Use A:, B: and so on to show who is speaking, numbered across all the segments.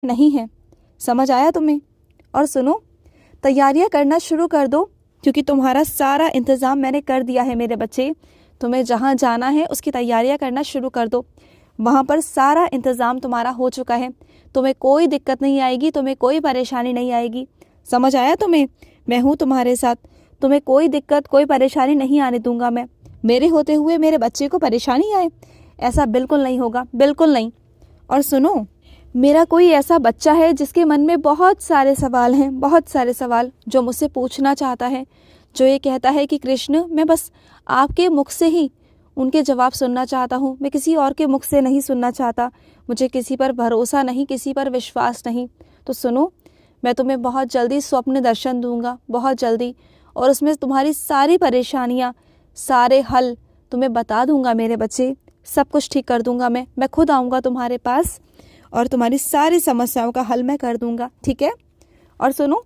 A: नहीं है। समझ आया तुम्हें? और सुनो, तैयारियां करना शुरू कर दो, क्योंकि तुम्हारा सारा इंतज़ाम मैंने कर दिया है मेरे बच्चे। तुम्हें जहाँ जाना है उसकी तैयारियां करना शुरू कर दो। वहाँ पर सारा इंतज़ाम तुम्हारा हो चुका है। तुम्हें कोई दिक्कत नहीं आएगी, तुम्हें कोई परेशानी नहीं आएगी। समझ आया तुम्हें? मैं हूँ तुम्हारे साथ। तुम्हें कोई दिक्कत, कोई परेशानी नहीं आने दूंगा मैं। मेरे होते हुए मेरे बच्चे को परेशानी आए, ऐसा बिल्कुल नहीं होगा, बिल्कुल नहीं। और सुनो, मेरा कोई ऐसा बच्चा है जिसके मन में बहुत सारे सवाल हैं, बहुत सारे सवाल जो मुझसे पूछना चाहता है, जो ये कहता है कि कृष्ण, मैं बस आपके मुख से ही उनके जवाब सुनना चाहता हूँ, मैं किसी और के मुख से नहीं सुनना चाहता। मुझे किसी पर भरोसा नहीं, किसी पर विश्वास नहीं। तो सुनो, मैं तुम्हें बहुत जल्दी स्वप्न दर्शन दूंगा, बहुत जल्दी, और उसमें तुम्हारी सारी परेशानियाँ, सारे हल तुम्हें बता दूंगा मेरे बच्चे। सब कुछ ठीक कर दूंगा मैं खुद आऊँगा तुम्हारे पास और तुम्हारी सारी समस्याओं का हल मैं कर दूंगा, ठीक है? और सुनो,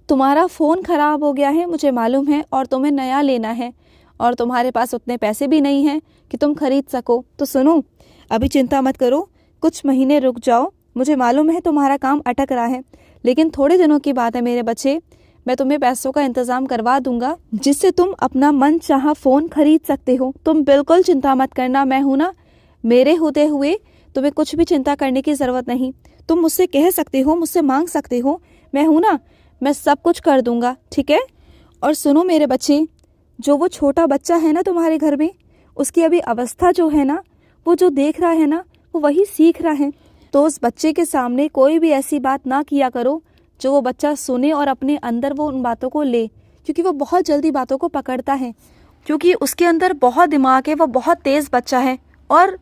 A: तुम्हारा फ़ोन ख़राब हो गया है मुझे मालूम है, और तुम्हें नया लेना है, और तुम्हारे पास उतने पैसे भी नहीं हैं कि तुम खरीद सको। तो सुनो, अभी चिंता मत करो, कुछ महीने रुक जाओ। मुझे मालूम है तुम्हारा काम अटक रहा है, लेकिन थोड़े दिनों की बात है मेरे बच्चे। मैं तुम्हें पैसों का इंतज़ाम करवा दूंगा, जिससे तुम अपना मन चाहा फ़ोन खरीद सकते हो। तुम बिल्कुल चिंता मत करना, मैं हूँ ना। मेरे होते हुए तुम्हें कुछ भी चिंता करने की ज़रूरत नहीं। तुम मुझसे कह सकते हो, मुझसे मांग सकते हो, मैं हूँ ना। मैं सब कुछ कर दूंगा, ठीक है? और सुनो मेरे बच्चे, जो वो छोटा बच्चा है ना तुम्हारे घर में, उसकी अभी अवस्था जो है ना, वो जो देख रहा है ना, वो वही सीख रहा है। तो उस बच्चे के सामने कोई भी ऐसी बात ना किया करो जो वो बच्चा सुने और अपने अंदर वो उन बातों को ले, क्योंकि वो बहुत जल्दी बातों को पकड़ता है, क्योंकि उसके अंदर बहुत दिमाग है, वो बहुत तेज़ बच्चा है, और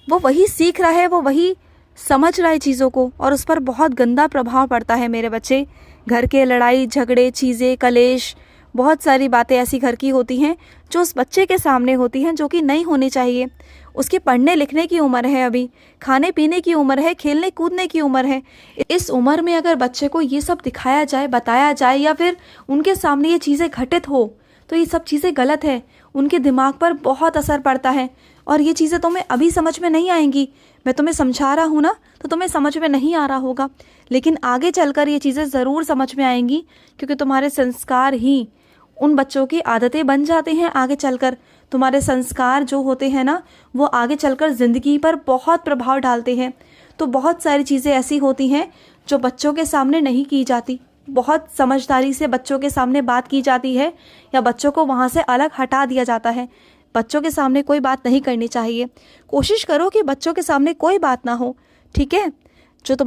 A: वो वही सीख रहा है, वो वही समझ रहा है चीज़ों को, और उस पर बहुत गंदा प्रभाव पड़ता है मेरे बच्चे। घर के लड़ाई झगड़े, चीज़ें, कलेश, बहुत सारी बातें ऐसी घर की होती हैं जो उस बच्चे के सामने होती हैं, जो कि नहीं होनी चाहिए। उसकी पढ़ने लिखने की उम्र है, अभी खाने पीने की उम्र है, खेलने कूदने की उम्र है। इस उम्र में अगर बच्चे को ये सब दिखाया जाए, बताया जाए, या फिर उनके सामने ये चीज़ें घटित हो, तो ये सब चीज़ें गलत है। उनके दिमाग पर बहुत असर पड़ता है, और ये चीज़ें तुम्हें अभी समझ में नहीं आएंगी। मैं तुम्हें समझा रहा हूँ ना, तो तुम्हें समझ में नहीं आ रहा होगा, लेकिन आगे चलकर ये चीज़ें ज़रूर समझ में आएंगी, क्योंकि तुम्हारे संस्कार ही उन बच्चों की आदतें बन जाते हैं। आगे चलकर तुम्हारे संस्कार जो होते हैं ना, वो आगे चलकर ज़िंदगी पर बहुत प्रभाव डालते हैं। तो बहुत सारी चीज़ें ऐसी होती हैं जो बच्चों के सामने नहीं की जाती। बहुत समझदारी से बच्चों के सामने बात की जाती है, या बच्चों को वहाँ से अलग हटा दिया जाता है। बच्चों के सामने कोई बात नहीं करनी चाहिए। कोशिश करो कि बच्चों के सामने कोई बात ना हो, ठीक है? जो तुम